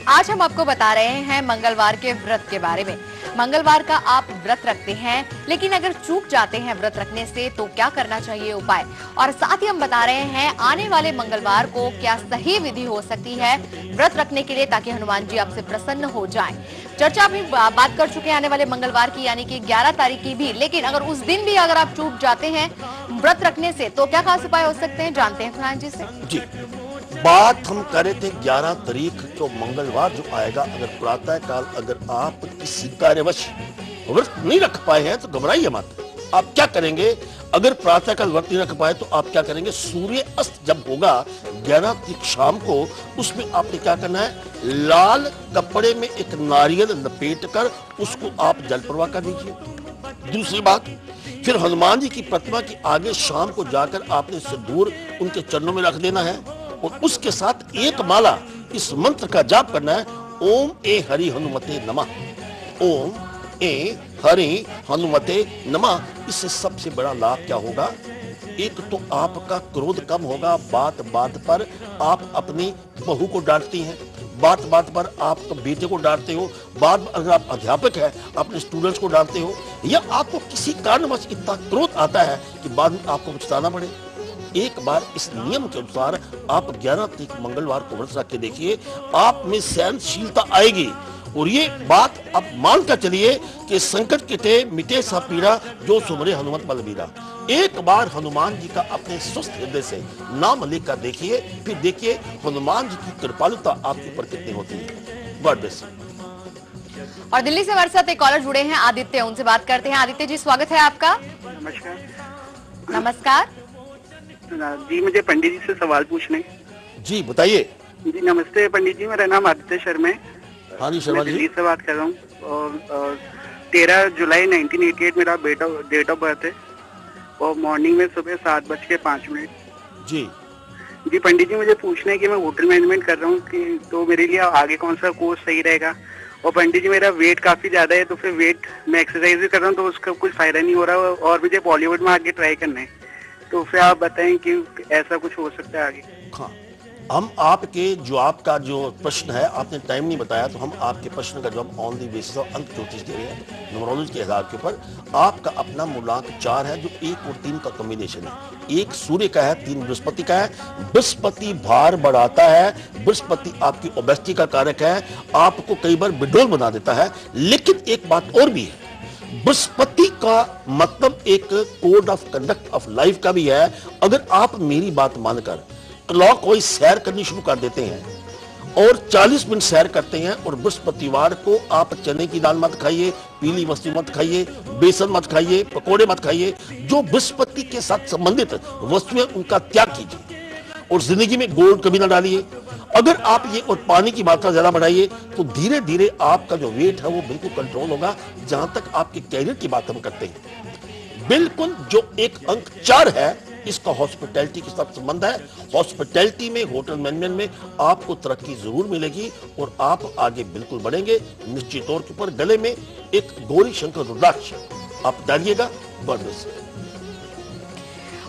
आज हम आपको बता रहे हैं मंगलवार के व्रत के बारे में। मंगलवार का आप व्रत रखते हैं, लेकिन अगर चूक जाते हैं व्रत रखने से तो क्या करना चाहिए उपाय, और साथ ही हम बता रहे हैं आने वाले मंगलवार को क्या सही विधि हो सकती है व्रत रखने के लिए, ताकि हनुमान जी आपसे प्रसन्न हो जाएं। चर्चा भी बात कर चुके हैं आने वाले मंगलवार की, यानी कि 11 तारीख की भी, लेकिन अगर उस दिन भी अगर आप चूक जाते हैं व्रत रखने से तो क्या खास उपाय हो सकते हैं, जानते हैं खुरान जी से। जी, बात हम कर रहे थे 11 तारीख जो मंगलवार जो आएगा। अगर प्रातः काल अगर आप किसी कार्यवश व्रत नहीं रख पाए हैं तो घबराइए मत। आप क्या करेंगे, अगर प्रातः काल व्रत नहीं रख पाए तो आप क्या करेंगे, सूर्य अस्त जब होगा 11 तारीख शाम को, उसमें आपने क्या करना है, लाल कपड़े में एक नारियल लपेट कर उसको आप जल प्रवाह कर दीजिए। दूसरी बात, फिर हनुमान जी की प्रतिमा के आगे शाम को जाकर आपने सिंदूर उनके चरणों में रख देना है और उसके साथ एक माला इस मंत्र का जाप करना है, ओम ए हरि हनुमते नमः, ओम ए हरि हनुमते नमः। इससे सबसे बड़ा लाभ क्या होगा, एक तो आपका क्रोध कम होगा। बात बात पर आप अपनी बहू को डांटती हैं, बात बात पर आप बेटे को डांटते हो, बात अगर आप अध्यापक हैं अपने स्टूडेंट्स को डांटते हो, या आपको किसी कारणवश इतना क्रोध आता है कि बाद में आपको पछताना पड़े, एक बार इस नियम के अनुसार आप 11 तारीख मंगलवार को व्रत रख के देखिए, आप में सहनशीलता आएगी। और ये बात आप मान कर चलिए कि संकट कटे मिटे सब पीड़ा, जो सुमरे हनुमत बलबीरा। एक बार हनुमान जी का अपने स्वस्थ हृदय से नाम लेकर देखिए, फिर देखिए हनुमान जी की कृपालुता आपके ऊपर कितनी होती है। God bless. और दिल्ली से हमारे साथ एक कॉलर जुड़े हैं, आदित्य, उनसे बात करते हैं। आदित्य जी, स्वागत है आपका। नमस्कार। नमस्कार जी, मुझे पंडित जी से सवाल पूछने। जी बताइए। जी नमस्ते पंडित जी, मेरा नाम आदित्य शर्मा है। हाँ जी शर्मा जी, दिल्ली से बात कर रहा हूँ। और 13 जुलाई 1988 मेरा डेट ऑफ बर्थ है, और मॉर्निंग में सुबह 7:05। जी जी पंडित जी, मुझे पूछना है कि मैं होटल मैनेजमेंट कर रहा हूँ कि तो मेरे लिए आगे कौन सा कोर्स सही रहेगा। और पंडित जी, मेरा वेट काफी ज्यादा है, तो फिर वेट मैं एक्सरसाइज भी कर रहा हूँ तो उसका कुछ फायदा नहीं हो रहा, और मुझे बॉलीवुड में आगे ट्राई करना है। तो फिर आप बताएं कि ऐसा कुछ हो सकता है आगे। हाँ, हम आपके जो आपका जो प्रश्न है, आपने टाइम नहीं बताया, तो हम आपके प्रश्न का जवाब ऑन द बेसिस ऑफ अंक ज्योतिष दे रहे हैं, न्यूमरोलॉजी के आधार के ऊपर। आपका अपना मूलांक 4 है, जो 1 और 3 का कॉम्बिनेशन है। 1 सूर्य का है, 3 बृहस्पति का है। बृहस्पति भार बढ़ाता है, बृहस्पति आपकी ओबेसिटी का कारक है, आपको कई बार विड्रॉल बना देता है। लेकिन एक बात और भी है, बृहस्पति का मतलब एक code of conduct of life का भी है। अगर आप मेरी बात मानकर क्लॉक वाइज सैर करनी शुरू कर देते हैं और 40 मिनट सैर करते हैं, और बृहस्पतिवार को आप चने की दाल मत खाइए, पीली वस्तु मत खाइए, बेसन मत खाइए, पकोड़े मत खाइए, जो बृहस्पति के साथ संबंधित वस्तुएं उनका त्याग कीजिए, और जिंदगी में गोल्ड कभी ना डालिए। अगर आप ये और पानी की मात्रा ज्यादा बढ़ाइए तो धीरे धीरे आपका जो वेट है वो बिल्कुल कंट्रोल होगा। जहां तक आपके कैरियर की बात हम करते हैं, बिल्कुल जो एक अंक 4 है, इसका हॉस्पिटैलिटी के साथ संबंध है। हॉस्पिटैलिटी में, होटल मैनेजमेंट में आपको तरक्की जरूर मिलेगी और आप आगे बिल्कुल बढ़ेंगे निश्चित तौर के ऊपर। गले में एक गौरी शंकर रुद्राक्ष आप डालिएगा, बर्डस।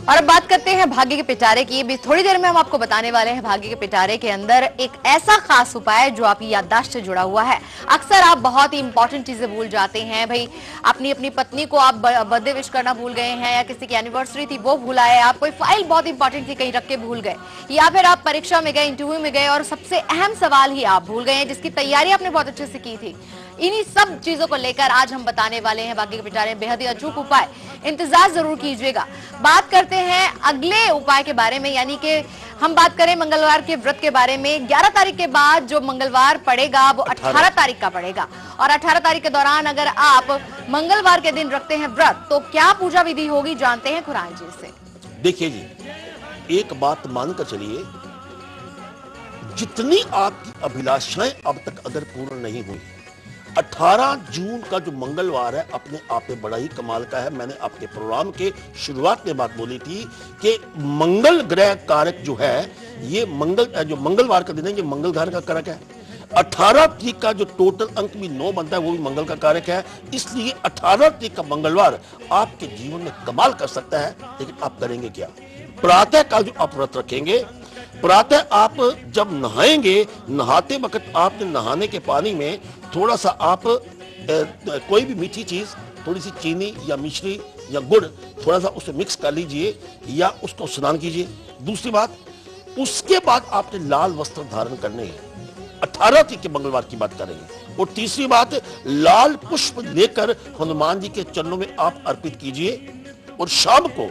और अब बात करते हैं भाग्य के पिटारे की। भी थोड़ी देर में हम आपको बताने वाले हैं भाग्य के पिटारे के अंदर एक ऐसा खास उपाय जो आपकी याददाश्त से जुड़ा हुआ है। अक्सर आप बहुत ही इंपॉर्टेंट चीजें भूल जाते हैं, भाई अपनी पत्नी को आप बर्थडे विश करना भूल गए हैं, या किसी की एनिवर्सरी थी वो भूल आए, आप कोई फाइल बहुत इंपॉर्टेंट थी कहीं रख के भूल गए, या फिर आप परीक्षा में गए, इंटरव्यू में गए और सबसे अहम सवाल ही आप भूल गए जिसकी तैयारी आपने बहुत अच्छे से की थी। इन्हीं सब चीजों को लेकर आज हम बताने वाले हैं भाग्य के पिटारे में बेहद ही अचूक उपाय। इंतजार जरूर कीजिएगा। बात करते हैं अगले उपाय के बारे में, यानी कि हम बात करें मंगलवार के व्रत के बारे में। 11 तारीख के बाद जो मंगलवार पड़ेगा वो 18 तारीख का पड़ेगा, और 18 तारीख के दौरान अगर आप मंगलवार के दिन रखते हैं व्रत तो क्या पूजा विधि होगी, जानते हैं खुरान जी से। देखिए जी, एक बात मानकर चलिए, जितनी आपकी अभिलाषाएं अब तक अगर पूर्ण नहीं हुई, 18 जून का जो मंगलवार है अपने आप में बड़ा ही कमाल का है। मैंने आपके प्रोग्राम के शुरुआत में बात बोली थी कि मंगल ग्रह कारक जो है, ये जो मंगलवार का दिन है, ये मंगल ग्रह का कारक है। 18 तारीख का जो टोटल अंक भी 9 बनता है वो भी मंगल का कारक है। इसलिए 18 तारीख का मंगलवार आपके जीवन में कमाल कर सकता है। लेकिन आप करेंगे क्या, प्रातः काल जो आप व्रत रखेंगे प्रातः आप जब नहाएंगे, नहाते वक्त आपने नहाने के पानी में थोड़ा सा आप कोई भी मीठी चीज, थोड़ी सी चीनी या मिश्री या गुड़ थोड़ा सा उसमें मिक्स कर लीजिए या उसको स्नान कीजिए। दूसरी बात, उसके बाद आपने लाल वस्त्र धारण करने हैं, 18 तारीख के मंगलवार की बात कर रहे हैं। और तीसरी बात, लाल पुष्प लेकर हनुमान जी के चरणों में आप अर्पित कीजिए। और शाम को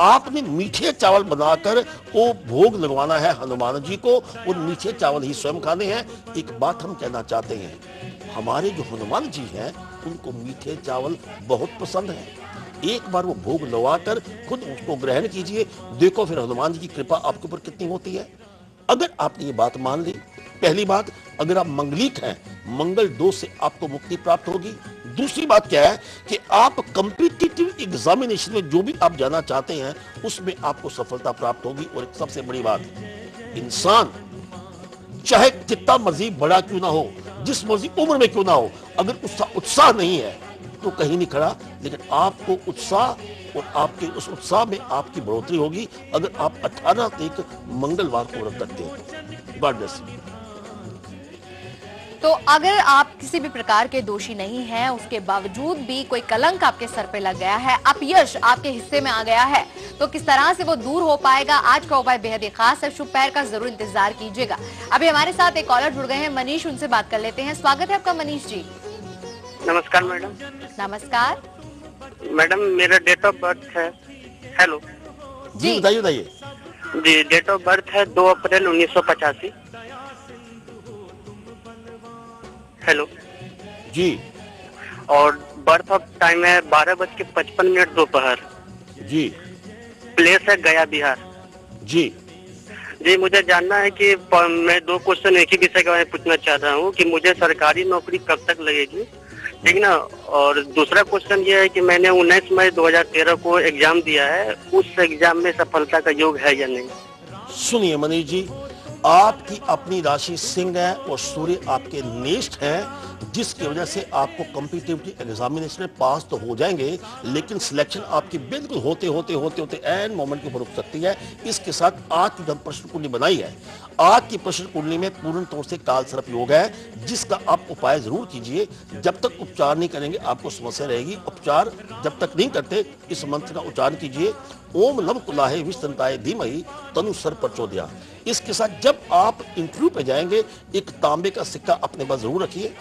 आपने मीठे चावल बनाकर वो भोग लगवाना है हनुमान जी को, और मीठे चावल ही स्वयं खाने हैं। एक बात हम कहना चाहते हैं, हमारे जो हनुमान जी हैं उनको मीठे चावल बहुत पसंद है। एक बार वो भोग लगवाकर खुद उसको ग्रहण कीजिए, देखो फिर हनुमान जी की कृपा आपके ऊपर कितनी होती है। अगर आपने ये बात मान ली, पहली बात, अगर आप मंगलिक हैं, मंगल दोष से आपको मुक्ति प्राप्त होगी। दूसरी बात क्या है कि आप कॉम्पिटिटिव एग्जामिनेशन में जो भी आप जाना चाहते हैं उसमें आपको सफलता प्राप्त होगी। और एक सबसे बड़ी बात, इंसान चाहे जितना मर्जी बड़ा क्यों ना हो, जिस मर्जी उम्र में क्यों ना हो, अगर उसका उत्साह नहीं है तो कहीं नहीं खड़ा। लेकिन आपको उत्साह, और आपके उस उत्साह में आपकी बढ़ोतरी होगी अगर आप 18 तारीख मंगलवार को व्रत रखते हैं। God bless you. तो अगर आप किसी भी प्रकार के दोषी नहीं हैं, उसके बावजूद भी कोई कलंक आपके सर पे लग गया है, अपयश आपके हिस्से में आ गया है, तो किस तरह से वो दूर हो पाएगा, आज का उपाय बेहद ही खास है। शुभ पैर का जरूर इंतजार कीजिएगा। अभी हमारे साथ एक कॉलर जुड़ गए हैं, मनीष, उनसे बात कर लेते हैं। स्वागत है आपका मनीष जी। नमस्कार मैडम। नमस्कार मैडम, मेरा डेट ऑफ बर्थ है, हेलो जी बताइए बताइए। जी, डेट ऑफ बर्थ है 2 अप्रैल 1985। हेलो जी। और बर्थ ऑफ टाइम है 12:55 दोपहर। जी। प्लेस है गया, बिहार। जी। जी, मुझे जानना है कि मैं 2 क्वेश्चन एक ही विषय के बारे में पूछना चाह रहा हूँ कि मुझे सरकारी नौकरी कब तक लगेगी, ठीक ना। और दूसरा क्वेश्चन ये है कि मैंने 19 मई 2013 को एग्जाम दिया है, उस एग्जाम में सफलता का योग है या नहीं। सुनिए मनीष जी, आपकी अपनी राशि सिंह है और सूर्य आपके नेष्ट हैं, जिसकी वजह से आपको कॉम्पिटिटिव एग्जामिनेशन में पास तो हो जाएंगे, लेकिन सिलेक्शन आपकी बिल्कुल होते होते होते होते एंड मोमेंट के ऊपर रुक सकती है। इसके साथ आज की जो प्रश्न कुंडली बनाई है, आज की प्रश्न कुंडली में पूर्ण तौर से काल सर्प योग है, जिसका आप उपाय जरूर कीजिए। जब तक उपचार नहीं करेंगे आपको समस्या रहेगी। उपचार जब तक नहीं करते, इस मंत्र का उच्चारण कीजिए, ओम नम कुलाहे विष्णुताय धीमहि तनु सर्प प्रचोदया। इसके साथ जब आप इंटरव्यू पे जाएंगे, एक तांबे का सिक्का अपने पास जरूर रखिए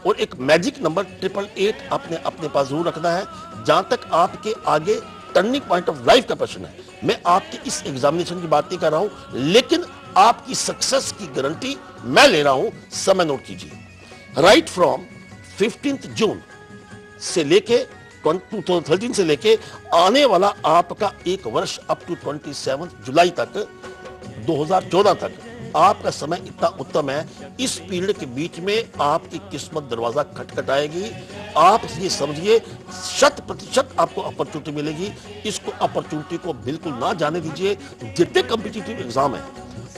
और एक मैजिक नंबर 888 आपने अपने पास जरूर रखना है। जहां तक आपके आगे टर्निंग पॉइंट ऑफ लाइफ का प्रश्न है, मैं आपकी इस एग्जामिनेशन की बात नहीं कर रहा हूं, लेकिन आपकी सक्सेस की गारंटी मैं ले रहा हूं। समय नोट कीजिए, राइट फ्रॉम 15 जून से लेके 2013 से लेके आने वाला आपका एक वर्ष अप टू 27 जुलाई तक 2014 तक आपका समय इतना उत्तम है। इस पीरियड के बीच में आपकी किस्मत दरवाजा खटखटाएगी। आप ये समझिए 100% आपको अपॉर्चुनिटी मिलेगी। इसको अपॉर्चुनिटी को बिल्कुल ना जाने दीजिए। जितने कॉम्पिटिटिव एग्जाम है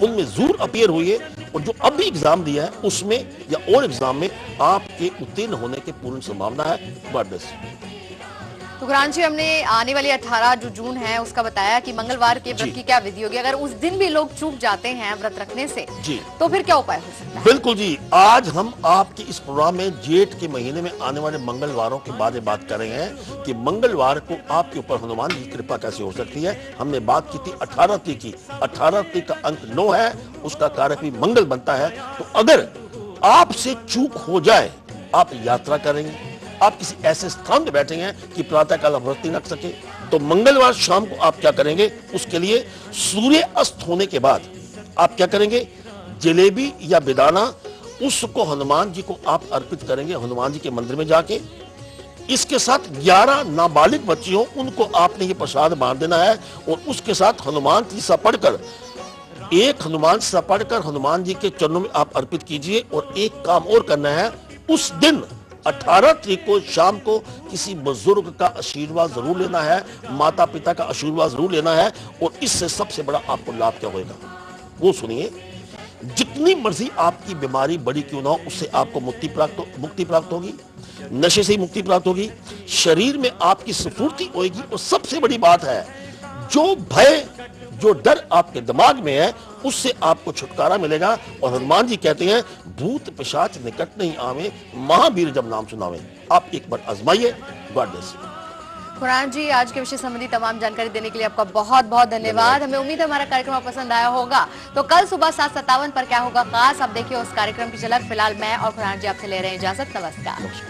उनमें जरूर अपीयर हुई है, और जो अभी एग्जाम दिया है उसमें या और एग्जाम में आपके उत्तीर्ण होने की पूर्ण संभावना है। God bless you. तो ग्रांट जी, हमने आने वाली 18 जो जून है उसका बताया कि मंगलवार के व्रत की क्या विधि होगी। अगर उस दिन भी लोग चूक जाते हैं व्रत रखने से जी, तो फिर क्या उपाय हो सकता है? बिल्कुल जी, आज हम आपके इस प्रोग्राम में जेठ के महीने में आने वाले मंगलवारों के बारे में बात कर रहे हैं कि मंगलवार को आपके ऊपर हनुमान जी की कृपा कैसे हो सकती है। हमने बात की थी 18 तारीख की। 18 तारीख का अंक 9 है, उसका कारक भी मंगल बनता है। तो अगर आपसे चूक हो जाए, आप यात्रा करेंगे, आप किसी ऐसे स्थान में बैठे हैं कि प्रातः काल व्रत नहीं रख सके, तो मंगलवार शाम को आप क्या करेंगे, उसके लिए सूर्य अस्त होने के बाद आप क्या करेंगे, जलेबी या बेदाना उसको हनुमान जी को आप अर्पित करेंगे, हनुमान जी के मंदिर में जाके। इसके साथ 11 नाबालिग बच्चियों उनको आपने ये प्रसाद बांट देना है, और उसके साथ हनुमान चालीसा पढ़कर, एक हनुमान चालीसा पढ़कर हनुमान जी के चरणों में आप अर्पित कीजिए। और एक काम और करना है, उस दिन 18 तारीख को शाम को किसी बुजुर्ग का आशीर्वाद जरूर लेना है, माता पिता का आशीर्वाद जरूर लेना है। और इससे सबसे बड़ा आपको लाभ क्या होगा वो सुनिए। जितनी मर्जी आपकी बीमारी बड़ी क्यों ना हो, उससे आपको मुक्ति प्राप्त होगी, नशे से ही मुक्ति प्राप्त होगी, शरीर में आपकी स्फूर्ति होगी। और सबसे बड़ी बात है, जो भय जो डर आपके दिमाग में है, उससे आपको छुटकारा मिलेगा। और हनुमान जी कहते हैं भूत पिशाच निकट नहीं आवे, महावीर जब नाम सुनावे। आप एक बार आजमाइए। God bless you. Khurana ji, आज के विषय संबंधी तमाम जानकारी देने के लिए आपका बहुत बहुत धन्यवाद। हमें उम्मीद है हमारा कार्यक्रम आपको पसंद आया होगा। तो कल सुबह 7:57 पर क्या होगा खास, आप देखिए उस कार्यक्रम की झलक। फिलहाल मैं और खुराना जी आपसे ले रहे हैं इजाजत। नमस्कार।